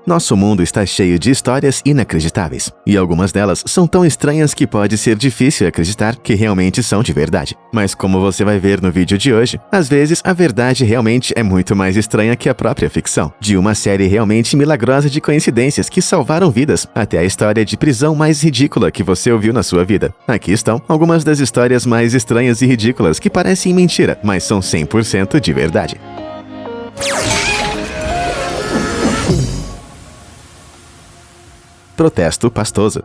Nosso mundo está cheio de histórias inacreditáveis, e algumas delas são tão estranhas que pode ser difícil acreditar que realmente são de verdade. Mas como você vai ver no vídeo de hoje, às vezes a verdade realmente é muito mais estranha que a própria ficção. De uma série realmente milagrosa de coincidências que salvaram vidas, até a história de prisão mais ridícula que você ouviu na sua vida. Aqui estão algumas das histórias mais estranhas e ridículas que parecem mentira, mas são 100% de verdade. Protesto pastoso.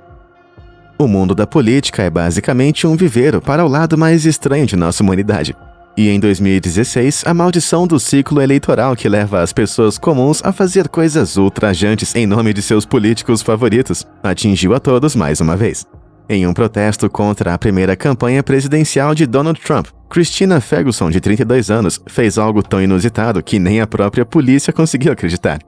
O mundo da política é basicamente um viveiro para o lado mais estranho de nossa humanidade. E em 2016, a maldição do ciclo eleitoral que leva as pessoas comuns a fazer coisas ultrajantes em nome de seus políticos favoritos atingiu a todos mais uma vez. Em um protesto contra a primeira campanha presidencial de Donald Trump, Christina Ferguson, de 32 anos, fez algo tão inusitado que nem a própria polícia conseguiu acreditar.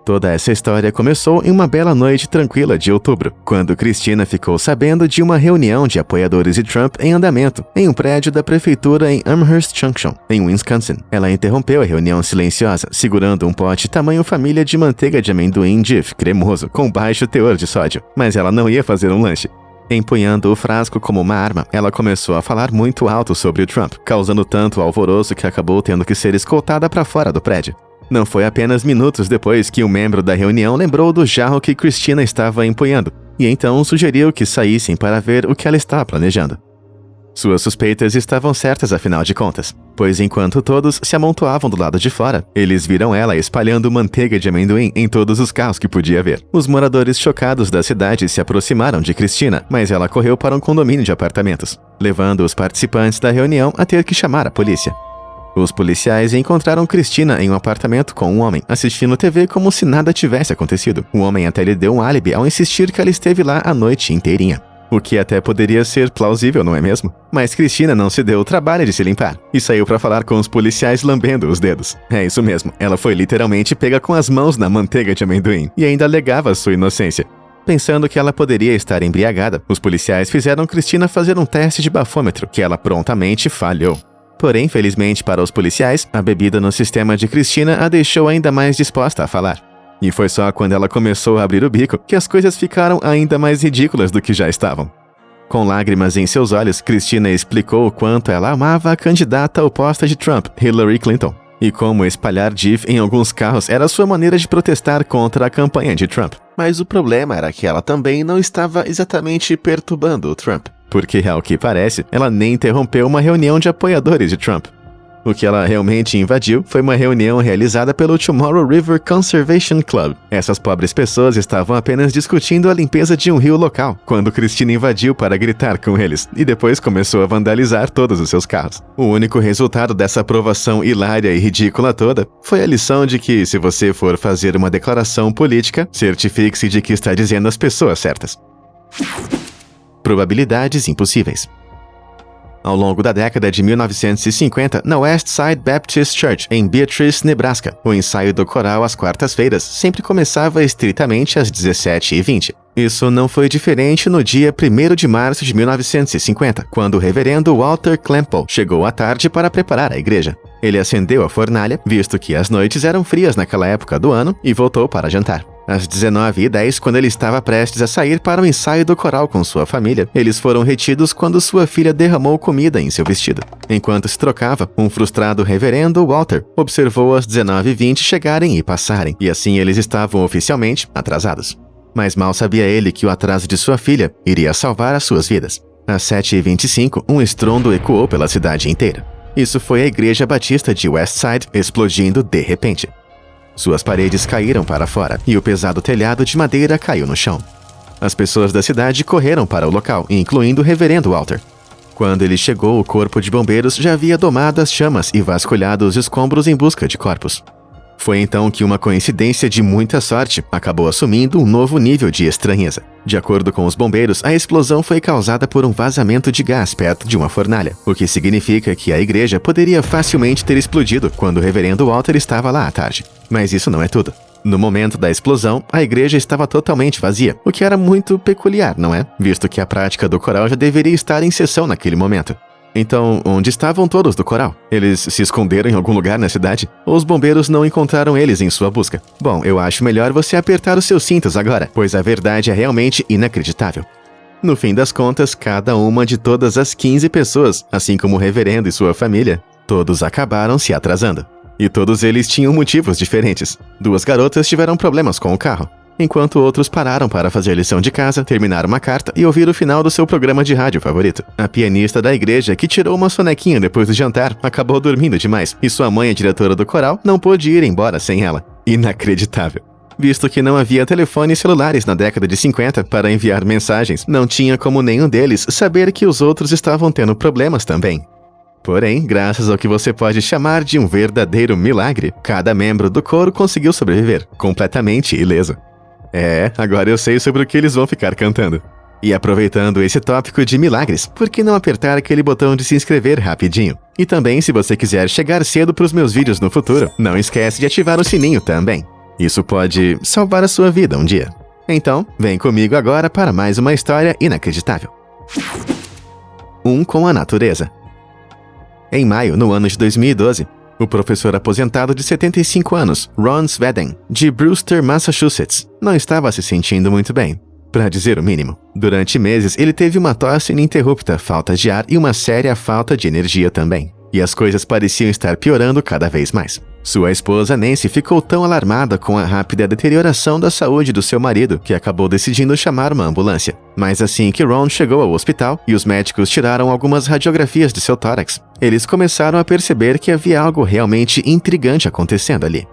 Toda essa história começou em uma bela noite tranquila de outubro, quando Christina ficou sabendo de uma reunião de apoiadores de Trump em andamento, em um prédio da prefeitura em Amherst Junction, em Wisconsin. Ela interrompeu a reunião silenciosa, segurando um pote tamanho família de manteiga de amendoim Jif cremoso, com baixo teor de sódio, mas ela não ia fazer um lanche. Empunhando o frasco como uma arma, ela começou a falar muito alto sobre o Trump, causando tanto alvoroço que acabou tendo que ser escoltada para fora do prédio. Não foi apenas minutos depois que um membro da reunião lembrou do jarro que Christina estava empunhando, e então sugeriu que saíssem para ver o que ela estava planejando. Suas suspeitas estavam certas afinal de contas, pois enquanto todos se amontoavam do lado de fora, eles viram ela espalhando manteiga de amendoim em todos os carros que podia ver. Os moradores chocados da cidade se aproximaram de Christina, mas ela correu para um condomínio de apartamentos, levando os participantes da reunião a ter que chamar a polícia. Os policiais encontraram Christina em um apartamento com um homem, assistindo TV como se nada tivesse acontecido. O homem até lhe deu um álibi ao insistir que ela esteve lá a noite inteirinha. O que até poderia ser plausível, não é mesmo? Mas Christina não se deu o trabalho de se limpar, e saiu para falar com os policiais lambendo os dedos. É isso mesmo, ela foi literalmente pega com as mãos na manteiga de amendoim, e ainda alegava sua inocência. Pensando que ela poderia estar embriagada, os policiais fizeram Christina fazer um teste de bafômetro, que ela prontamente falhou. Porém, felizmente para os policiais, a bebida no sistema de Christina a deixou ainda mais disposta a falar. E foi só quando ela começou a abrir o bico que as coisas ficaram ainda mais ridículas do que já estavam. Com lágrimas em seus olhos, Christina explicou o quanto ela amava a candidata oposta de Trump, Hillary Clinton, e como espalhar Jif em alguns carros era sua maneira de protestar contra a campanha de Trump. Mas o problema era que ela também não estava exatamente perturbando o Trump. Porque, ao que parece, ela nem interrompeu uma reunião de apoiadores de Trump. O que ela realmente invadiu foi uma reunião realizada pelo Tomorrow River Conservation Club. Essas pobres pessoas estavam apenas discutindo a limpeza de um rio local, quando Christina invadiu para gritar com eles, e depois começou a vandalizar todos os seus carros. O único resultado dessa aprovação hilária e ridícula toda foi a lição de que, se você for fazer uma declaração política, certifique-se de que está dizendo as pessoas certas. Probabilidades impossíveis. Ao longo da década de 1950, na West Side Baptist Church, em Beatrice, Nebraska, o ensaio do coral às quartas-feiras sempre começava estritamente às 17h20. Isso não foi diferente no dia 1º de março de 1950, quando o reverendo Walter Klempel chegou à tarde para preparar a igreja. Ele acendeu a fornalha, visto que as noites eram frias naquela época do ano, e voltou para jantar. Às 19h10, quando ele estava prestes a sair para o ensaio do coral com sua família, eles foram retidos quando sua filha derramou comida em seu vestido. Enquanto se trocava, um frustrado reverendo, Walter, observou as 19h20 chegarem e passarem, e assim eles estavam oficialmente atrasados. Mas mal sabia ele que o atraso de sua filha iria salvar as suas vidas. Às 7h25, um estrondo ecoou pela cidade inteira. Isso foi a Igreja Batista de Westside explodindo de repente. Suas paredes caíram para fora e o pesado telhado de madeira caiu no chão. As pessoas da cidade correram para o local, incluindo o reverendo Walter. Quando ele chegou, o corpo de bombeiros já havia domado as chamas e vasculhado os escombros em busca de corpos. Foi então que uma coincidência de muita sorte acabou assumindo um novo nível de estranheza. De acordo com os bombeiros, a explosão foi causada por um vazamento de gás perto de uma fornalha, o que significa que a igreja poderia facilmente ter explodido quando o reverendo Walter estava lá à tarde. Mas isso não é tudo. No momento da explosão, a igreja estava totalmente vazia, o que era muito peculiar, não é? Visto que a prática do coral já deveria estar em sessão naquele momento. Então, onde estavam todos do coral? Eles se esconderam em algum lugar na cidade? Ou os bombeiros não encontraram eles em sua busca? Bom, eu acho melhor você apertar os seus cintos agora, pois a verdade é realmente inacreditável. No fim das contas, cada uma de todas as 15 pessoas, assim como o reverendo e sua família, todos acabaram se atrasando. E todos eles tinham motivos diferentes. 2 garotas tiveram problemas com o carro, enquanto outros pararam para fazer lição de casa, terminar uma carta e ouvir o final do seu programa de rádio favorito. A pianista da igreja, que tirou uma sonequinha depois do jantar, acabou dormindo demais, e sua mãe, a diretora do coral, não pôde ir embora sem ela. Inacreditável. Visto que não havia telefones celulares na década de 50 para enviar mensagens, não tinha como nenhum deles saber que os outros estavam tendo problemas também. Porém, graças ao que você pode chamar de um verdadeiro milagre, cada membro do coro conseguiu sobreviver, completamente ileso. Agora eu sei sobre o que eles vão ficar cantando. E aproveitando esse tópico de milagres, por que não apertar aquele botão de se inscrever rapidinho? E também, se você quiser chegar cedo para os meus vídeos no futuro, não esquece de ativar o sininho também. Isso pode salvar a sua vida um dia. Então, vem comigo agora para mais uma história inacreditável. Com a natureza. Em maio, no ano de 2012, o professor aposentado de 75 anos, Ron Sveden, de Brewster, Massachusetts, não estava se sentindo muito bem, para dizer o mínimo. Durante meses, ele teve uma tosse ininterrupta, falta de ar e uma séria falta de energia também. E as coisas pareciam estar piorando cada vez mais. Sua esposa Nancy ficou tão alarmada com a rápida deterioração da saúde do seu marido que acabou decidindo chamar uma ambulância. Mas assim que Ron chegou ao hospital e os médicos tiraram algumas radiografias de seu tórax, eles começaram a perceber que havia algo realmente intrigante acontecendo ali.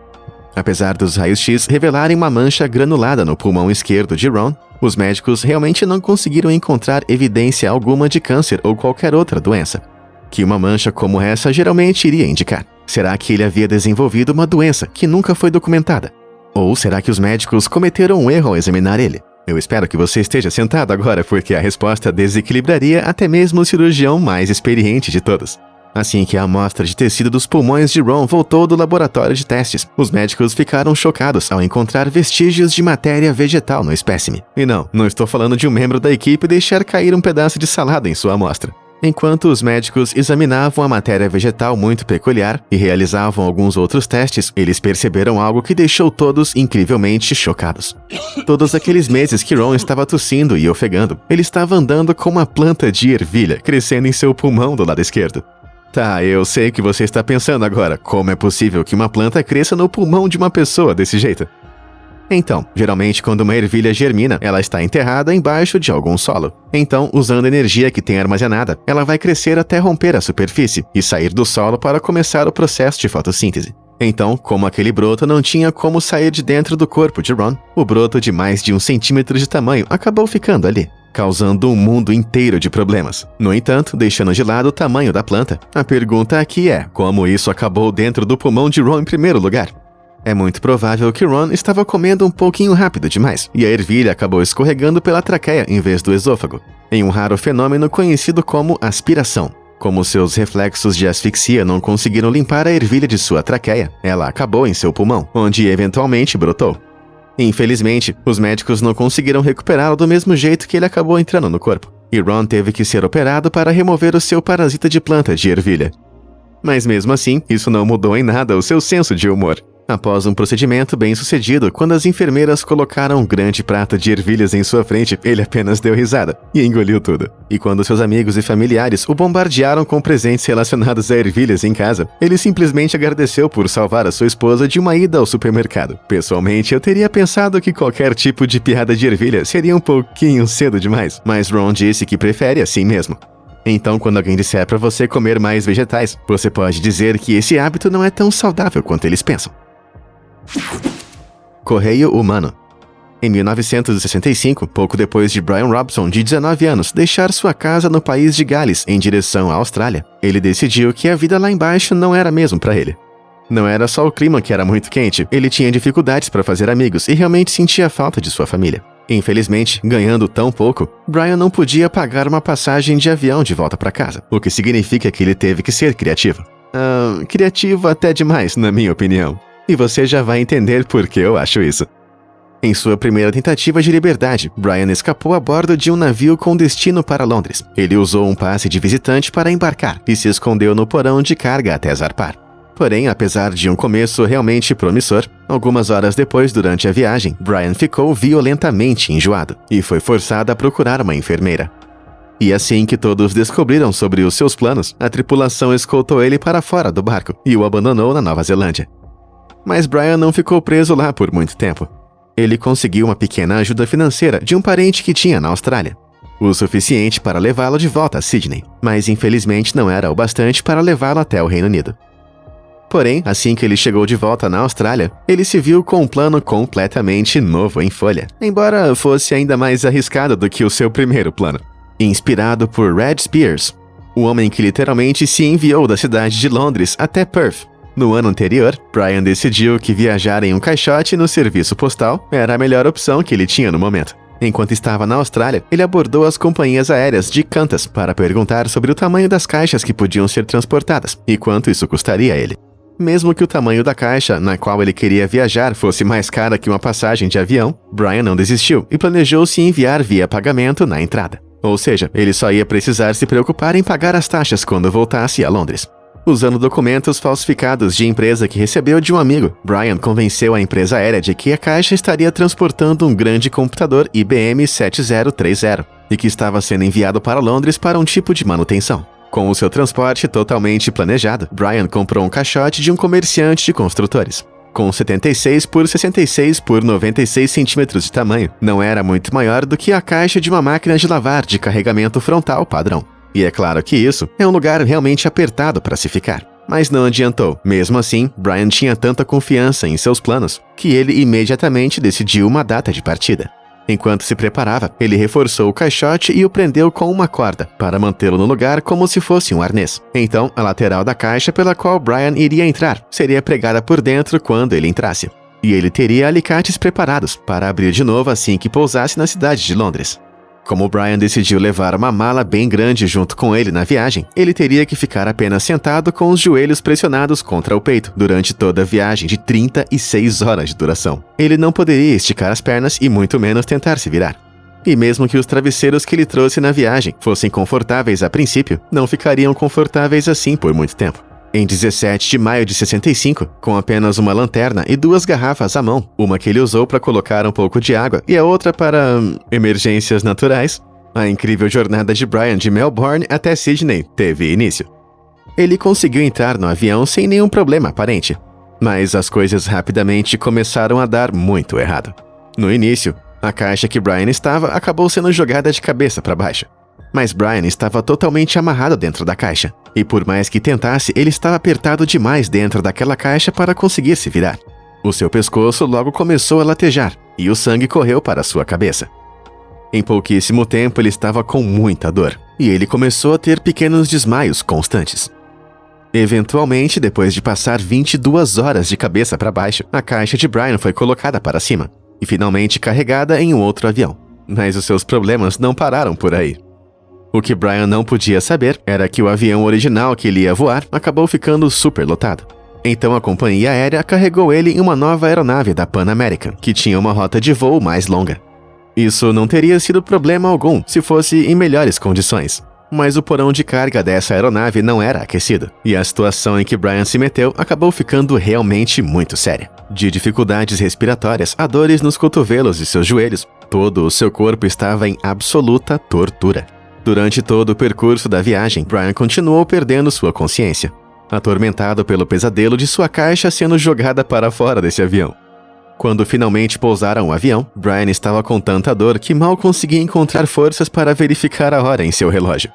Apesar dos raios-x revelarem uma mancha granulada no pulmão esquerdo de Ron, os médicos realmente não conseguiram encontrar evidência alguma de câncer ou qualquer outra doença que uma mancha como essa geralmente iria indicar. Será que ele havia desenvolvido uma doença que nunca foi documentada? Ou será que os médicos cometeram um erro ao examinar ele? Eu espero que você esteja sentado agora, porque a resposta desequilibraria até mesmo o cirurgião mais experiente de todos. Assim que a amostra de tecido dos pulmões de Ron voltou do laboratório de testes, os médicos ficaram chocados ao encontrar vestígios de matéria vegetal no espécime. E não estou falando de um membro da equipe deixar cair um pedaço de salada em sua amostra. Enquanto os médicos examinavam a matéria vegetal muito peculiar e realizavam alguns outros testes, eles perceberam algo que deixou todos incrivelmente chocados. Todos aqueles meses que Ron estava tossindo e ofegando, ele estava andando com uma planta de ervilha crescendo em seu pulmão do lado esquerdo. Tá, eu sei que você está pensando agora, como é possível que uma planta cresça no pulmão de uma pessoa desse jeito? Então, geralmente quando uma ervilha germina, ela está enterrada embaixo de algum solo. Então, usando a energia que tem armazenada, ela vai crescer até romper a superfície e sair do solo para começar o processo de fotossíntese. Então, como aquele broto não tinha como sair de dentro do corpo de Ron, o broto de mais de 1 centímetro de tamanho acabou ficando ali, causando um mundo inteiro de problemas. No entanto, deixando de lado o tamanho da planta, a pergunta aqui é, como isso acabou dentro do pulmão de Ron em primeiro lugar? É muito provável que Ron estava comendo um pouquinho rápido demais, e a ervilha acabou escorregando pela traqueia em vez do esôfago, em um raro fenômeno conhecido como aspiração. Como seus reflexos de asfixia não conseguiram limpar a ervilha de sua traqueia, ela acabou em seu pulmão, onde eventualmente brotou. Infelizmente, os médicos não conseguiram recuperá-lo do mesmo jeito que ele acabou entrando no corpo, e Ron teve que ser operado para remover o seu parasita de planta de ervilha. Mas mesmo assim, isso não mudou em nada o seu senso de humor. Após um procedimento bem-sucedido, quando as enfermeiras colocaram um grande prato de ervilhas em sua frente, ele apenas deu risada e engoliu tudo. E quando seus amigos e familiares o bombardearam com presentes relacionados a ervilhas em casa, ele simplesmente agradeceu por salvar a sua esposa de uma ida ao supermercado. Pessoalmente, eu teria pensado que qualquer tipo de piada de ervilha seria um pouquinho cedo demais, mas Ron disse que prefere assim mesmo. Então, quando alguém disser para você comer mais vegetais, você pode dizer que esse hábito não é tão saudável quanto eles pensam. Correio humano. Em 1965, pouco depois de Brian Robson, de 19 anos, deixar sua casa no país de Gales em direção à Austrália, ele decidiu que a vida lá embaixo não era mesmo para ele. Não era só o clima que era muito quente, ele tinha dificuldades para fazer amigos e realmente sentia falta de sua família. Infelizmente, ganhando tão pouco, Brian não podia pagar uma passagem de avião de volta para casa, o que significa que ele teve que ser criativo. Criativo até demais, na minha opinião. E você já vai entender por que eu acho isso. Em sua primeira tentativa de liberdade, Brian escapou a bordo de um navio com destino para Londres. Ele usou um passe de visitante para embarcar e se escondeu no porão de carga até zarpar. Porém, apesar de um começo realmente promissor, algumas horas depois durante a viagem, Brian ficou violentamente enjoado e foi forçado a procurar uma enfermeira. E assim que todos descobriram sobre os seus planos, a tripulação escoltou ele para fora do barco e o abandonou na Nova Zelândia. Mas Brian não ficou preso lá por muito tempo. Ele conseguiu uma pequena ajuda financeira de um parente que tinha na Austrália, o suficiente para levá-lo de volta a Sydney, mas infelizmente não era o bastante para levá-lo até o Reino Unido. Porém, assim que ele chegou de volta na Austrália, ele se viu com um plano completamente novo em folha, embora fosse ainda mais arriscado do que o seu primeiro plano. Inspirado por Red Spears, o homem que literalmente se enviou da cidade de Londres até Perth. No ano anterior, Brian decidiu que viajar em um caixote no serviço postal era a melhor opção que ele tinha no momento. Enquanto estava na Austrália, ele abordou as companhias aéreas de Qantas para perguntar sobre o tamanho das caixas que podiam ser transportadas e quanto isso custaria a ele. Mesmo que o tamanho da caixa na qual ele queria viajar fosse mais cara que uma passagem de avião, Brian não desistiu e planejou se enviar via pagamento na entrada. Ou seja, ele só ia precisar se preocupar em pagar as taxas quando voltasse a Londres. Usando documentos falsificados de empresa que recebeu de um amigo, Brian convenceu a empresa aérea de que a caixa estaria transportando um grande computador IBM 7030 e que estava sendo enviado para Londres para um tipo de manutenção. Com o seu transporte totalmente planejado, Brian comprou um caixote de um comerciante de construtores. Com 76 por 66 por 96 centímetros de tamanho, não era muito maior do que a caixa de uma máquina de lavar de carregamento frontal padrão. E é claro que isso é um lugar realmente apertado para se ficar. Mas não adiantou. Mesmo assim, Brian tinha tanta confiança em seus planos que ele imediatamente decidiu uma data de partida. Enquanto se preparava, ele reforçou o caixote e o prendeu com uma corda para mantê-lo no lugar como se fosse um arnês. Então, a lateral da caixa pela qual Brian iria entrar seria pregada por dentro quando ele entrasse. E ele teria alicates preparados para abrir de novo assim que pousasse na cidade de Londres. Como Brian decidiu levar uma mala bem grande junto com ele na viagem, ele teria que ficar apenas sentado com os joelhos pressionados contra o peito durante toda a viagem de 36 horas de duração. Ele não poderia esticar as pernas e muito menos tentar se virar. E mesmo que os travesseiros que ele trouxe na viagem fossem confortáveis a princípio, não ficariam confortáveis assim por muito tempo. Em 17 de maio de 65, com apenas uma lanterna e 2 garrafas à mão, uma que ele usou para colocar um pouco de água e a outra para emergências naturais, a incrível jornada de Brian de Melbourne até Sydney teve início. Ele conseguiu entrar no avião sem nenhum problema aparente, mas as coisas rapidamente começaram a dar muito errado. No início, a caixa que Brian estava acabou sendo jogada de cabeça para baixo. Mas Brian estava totalmente amarrado dentro da caixa, e por mais que tentasse, ele estava apertado demais dentro daquela caixa para conseguir se virar. O seu pescoço logo começou a latejar, e o sangue correu para sua cabeça. Em pouquíssimo tempo ele estava com muita dor, e ele começou a ter pequenos desmaios constantes. Eventualmente, depois de passar 22 horas de cabeça para baixo, a caixa de Brian foi colocada para cima, e finalmente carregada em um outro avião. Mas os seus problemas não pararam por aí. O que Brian não podia saber era que o avião original que ele ia voar acabou ficando super lotado. Então a companhia aérea carregou ele em uma nova aeronave da Pan American, que tinha uma rota de voo mais longa. Isso não teria sido problema algum se fosse em melhores condições. Mas o porão de carga dessa aeronave não era aquecido, e a situação em que Brian se meteu acabou ficando realmente muito séria. De dificuldades respiratórias a dores nos cotovelos e seus joelhos, todo o seu corpo estava em absoluta tortura. Durante todo o percurso da viagem, Brian continuou perdendo sua consciência, atormentado pelo pesadelo de sua caixa sendo jogada para fora desse avião. Quando finalmente pousaram o avião, Brian estava com tanta dor que mal conseguia encontrar forças para verificar a hora em seu relógio.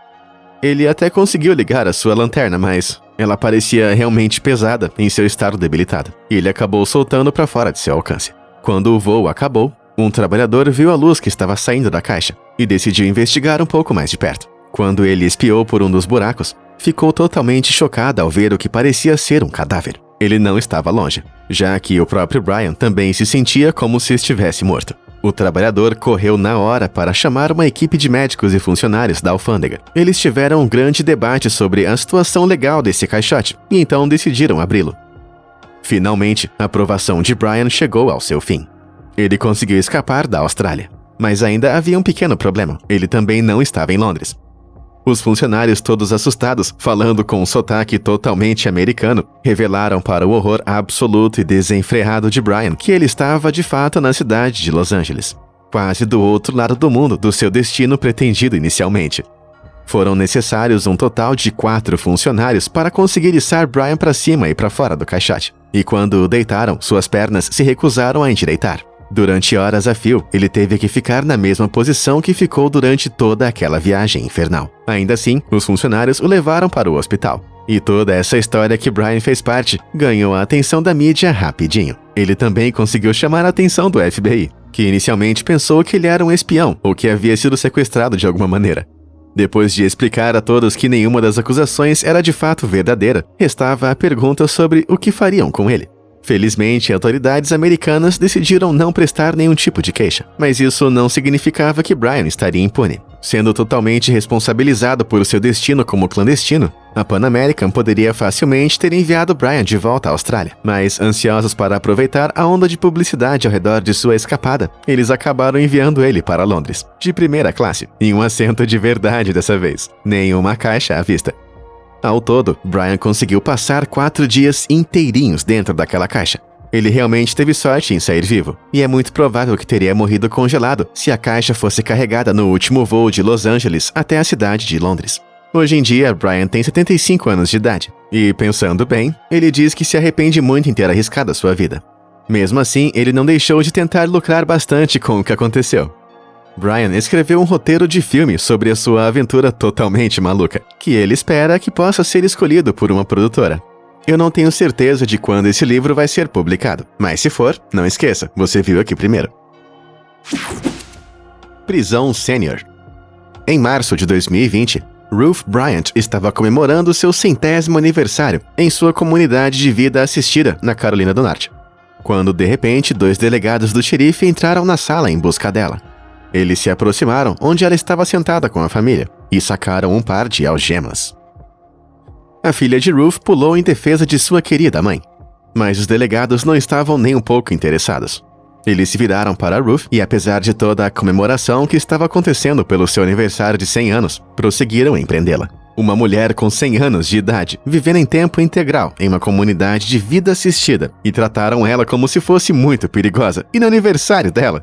Ele até conseguiu ligar a sua lanterna, mas ela parecia realmente pesada em seu estado debilitado, e ele acabou soltando para fora de seu alcance. Quando o voo acabou, um trabalhador viu a luz que estava saindo da caixa e decidiu investigar um pouco mais de perto. Quando ele espiou por um dos buracos, ficou totalmente chocado ao ver o que parecia ser um cadáver. Ele não estava longe, já que o próprio Brian também se sentia como se estivesse morto. O trabalhador correu na hora para chamar uma equipe de médicos e funcionários da alfândega. Eles tiveram um grande debate sobre a situação legal desse caixote e então decidiram abri-lo. Finalmente, a aprovação de Brian chegou ao seu fim. Ele conseguiu escapar da Austrália. Mas ainda havia um pequeno problema. Ele também não estava em Londres. Os funcionários, todos assustados, falando com um sotaque totalmente americano, revelaram para o horror absoluto e desenfreado de Brian que ele estava de fato na cidade de Los Angeles, quase do outro lado do mundo do seu destino pretendido inicialmente. Foram necessários um total de 4 funcionários para conseguir içar Brian para cima e para fora do caixote. E quando o deitaram, suas pernas se recusaram a endireitar. Durante horas a fio, ele teve que ficar na mesma posição que ficou durante toda aquela viagem infernal. Ainda assim, os funcionários o levaram para o hospital. E toda essa história que Brian fez parte ganhou a atenção da mídia rapidinho. Ele também conseguiu chamar a atenção do FBI, que inicialmente pensou que ele era um espião ou que havia sido sequestrado de alguma maneira. Depois de explicar a todos que nenhuma das acusações era de fato verdadeira, restava a pergunta sobre o que fariam com ele. Felizmente, autoridades americanas decidiram não prestar nenhum tipo de queixa, mas isso não significava que Brian estaria impune. Sendo totalmente responsabilizado por seu destino como clandestino, a Pan American poderia facilmente ter enviado Brian de volta à Austrália. Mas, ansiosos para aproveitar a onda de publicidade ao redor de sua escapada, eles acabaram enviando ele para Londres, de primeira classe, em um assento de verdade dessa vez, nenhuma caixa à vista. Ao todo, Brian conseguiu passar 4 dias inteirinhos dentro daquela caixa. Ele realmente teve sorte em sair vivo, e é muito provável que teria morrido congelado se a caixa fosse carregada no último voo de Los Angeles até a cidade de Londres. Hoje em dia, Brian tem 75 anos de idade, e, pensando bem, ele diz que se arrepende muito em ter arriscado a sua vida. Mesmo assim, ele não deixou de tentar lucrar bastante com o que aconteceu. Brian escreveu um roteiro de filme sobre a sua aventura totalmente maluca, que ele espera que possa ser escolhido por uma produtora. Eu não tenho certeza de quando esse livro vai ser publicado, mas se for, não esqueça, você viu aqui primeiro. Prisão Sênior. Em março de 2020, Ruth Bryant estava comemorando seu 100º aniversário em sua comunidade de vida assistida na Carolina do Norte, quando de repente 2 delegados do xerife entraram na sala em busca dela. Eles se aproximaram onde ela estava sentada com a família e sacaram um par de algemas. A filha de Ruth pulou em defesa de sua querida mãe, mas os delegados não estavam nem um pouco interessados. Eles se viraram para Ruth e, apesar de toda a comemoração que estava acontecendo pelo seu aniversário de 100 anos, prosseguiram em prendê-la. Uma mulher com 100 anos de idade, vivendo em tempo integral em uma comunidade de vida assistida, e trataram ela como se fosse muito perigosa, e no aniversário dela.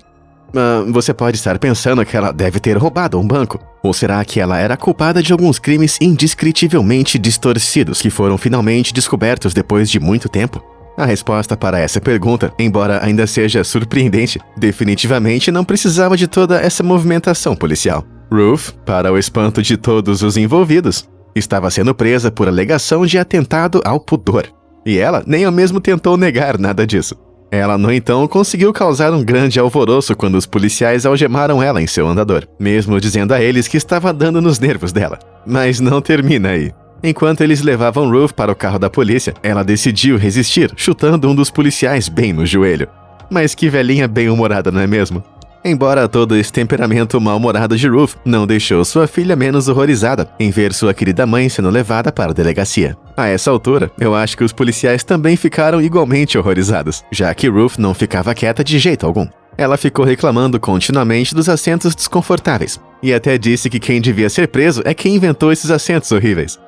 Você pode estar pensando que ela deve ter roubado um banco. Ou será que ela era culpada de alguns crimes indescritivelmente distorcidos que foram finalmente descobertos depois de muito tempo? A resposta para essa pergunta, embora ainda seja surpreendente, definitivamente não precisava de toda essa movimentação policial. Ruth, para o espanto de todos os envolvidos, estava sendo presa por alegação de atentado ao pudor. E ela nem ao mesmo tentou negar nada disso. Ela, no entanto, conseguiu causar um grande alvoroço quando os policiais algemaram ela em seu andador, mesmo dizendo a eles que estava dando nos nervos dela. Mas não termina aí. Enquanto eles levavam Ruth para o carro da polícia, ela decidiu resistir, chutando um dos policiais bem no joelho. Mas que velhinha bem-humorada, não é mesmo? Embora todo esse temperamento mal-humorado de Ruth não deixou sua filha menos horrorizada em ver sua querida mãe sendo levada para a delegacia. A essa altura, eu acho que os policiais também ficaram igualmente horrorizados, já que Ruth não ficava quieta de jeito algum. Ela ficou reclamando continuamente dos assentos desconfortáveis, e até disse que quem devia ser preso é quem inventou esses assentos horríveis.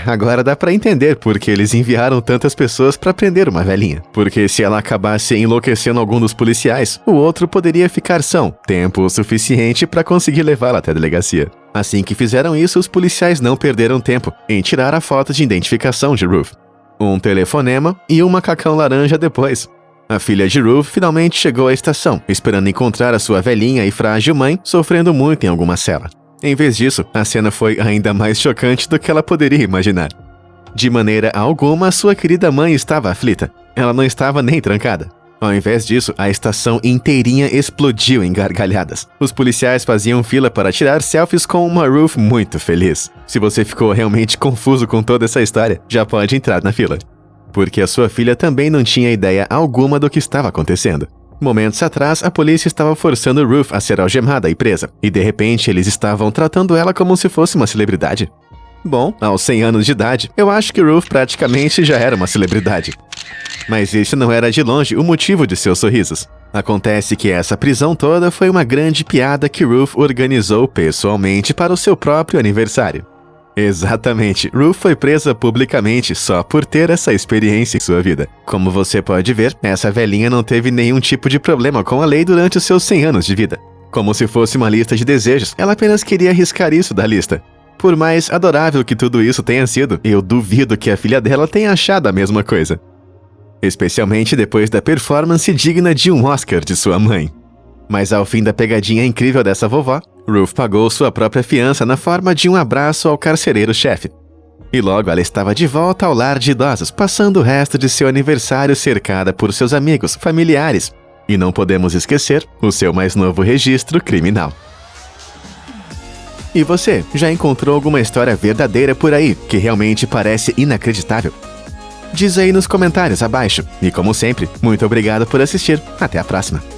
Agora dá pra entender por que eles enviaram tantas pessoas pra prender uma velhinha. Porque se ela acabasse enlouquecendo algum dos policiais, o outro poderia ficar são, tempo suficiente pra conseguir levá-la até a delegacia. Assim que fizeram isso, os policiais não perderam tempo em tirar a foto de identificação de Ruth. Um telefonema e um macacão laranja depois. A filha de Ruth finalmente chegou à estação, esperando encontrar a sua velhinha e frágil mãe sofrendo muito em alguma cela. Em vez disso, a cena foi ainda mais chocante do que ela poderia imaginar. De maneira alguma, sua querida mãe estava aflita. Ela não estava nem trancada. Ao invés disso, a estação inteirinha explodiu em gargalhadas. Os policiais faziam fila para tirar selfies com uma Ruth muito feliz. Se você ficou realmente confuso com toda essa história, já pode entrar na fila. Porque a sua filha também não tinha ideia alguma do que estava acontecendo. Momentos atrás, a polícia estava forçando Ruth a ser algemada e presa, e de repente eles estavam tratando ela como se fosse uma celebridade. Bom, aos 100 anos de idade, eu acho que Ruth praticamente já era uma celebridade. Mas esse não era de longe o motivo de seus sorrisos. Acontece que essa prisão toda foi uma grande piada que Ruth organizou pessoalmente para o seu próprio aniversário. Exatamente, Ruth foi presa publicamente só por ter essa experiência em sua vida. Como você pode ver, essa velhinha não teve nenhum tipo de problema com a lei durante os seus 100 anos de vida. Como se fosse uma lista de desejos, ela apenas queria arriscar isso da lista. Por mais adorável que tudo isso tenha sido, eu duvido que a filha dela tenha achado a mesma coisa. Especialmente depois da performance digna de um Oscar de sua mãe. Mas ao fim da pegadinha incrível dessa vovó, Ruth pagou sua própria fiança na forma de um abraço ao carcereiro-chefe. E logo ela estava de volta ao lar de idosos, passando o resto de seu aniversário cercada por seus amigos, familiares. E não podemos esquecer o seu mais novo registro criminal. E você, já encontrou alguma história verdadeira por aí que realmente parece inacreditável? Diz aí nos comentários abaixo. E como sempre, muito obrigado por assistir. Até a próxima.